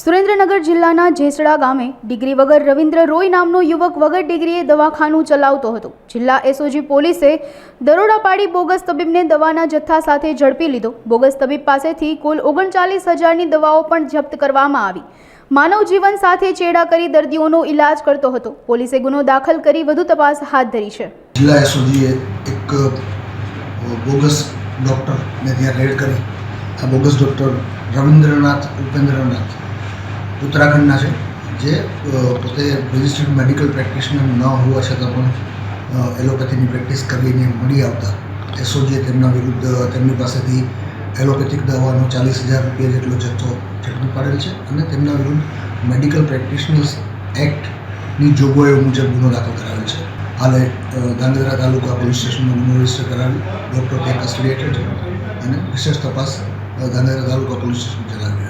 સુરેન્દ્રનગર જિલ્લાના જેસડા ગામે ડિગ્રી વગર રવિન્દ્ર રોય નામનો યુવક વગર ડિગ્રીએ દવાખાનું ચલાવતો હતો। જિલ્લા એસઓજી પોલીસે દરોડા પાડી બોગસ તબીબને દવાના જથ્થા સાથે ઝડપી લીધો। બોગસ તબીબ પાસેથી કુલ 39,000ની દવાઓ પણ જપ્ત કરવામાં આવી। માનવ જીવન સાથે ચેડા કરી દર્દીઓનો ઇલાજ કરતો હતો। પોલીસે ગુનો દાખલ કરી વધુ તપાસ હાથ ધરી છે। જિલ્લા એસઓજીએ એક બોગસ ડૉક્ટરને ત્યાં રેડ કરી આ બોગસ ડૉક્ટર રવિન્દ્રનાથ ઉપેન્દ્રનાથ ઉત્તરાખંડના છે, જે પોતે રજિસ્ટર્ડ મેડિકલ પ્રેક્ટિશનર ન હોવા છતાં પણ એલોપેથીની પ્રેક્ટિસ કરીને મળી આવતા એસઓજીએ તેમના વિરુદ્ધ તેમની પાસેથી એલોપેથિક દવાનો 40,000 રૂપિયા જેટલો જથ્થો ઝડપી પાડેલ છે અને તેમના વિરુદ્ધ મેડિકલ પ્રેક્ટિશનર્સ એક્ટની જોગવાઈઓ મુજબ ગુનો દાખલ કરાવેલ છે। હાલે ધાંગધ્રા તાલુકા પોલીસ સ્ટેશનમાં ગુનો રજીસ્ટર કરાવી ડૉક્ટર ત્યાં કસ્ટડી હેઠળ છે અને વિશેષ તપાસ ધાંગધ્રા તાલુકા પોલીસ સ્ટેશન ચલાવી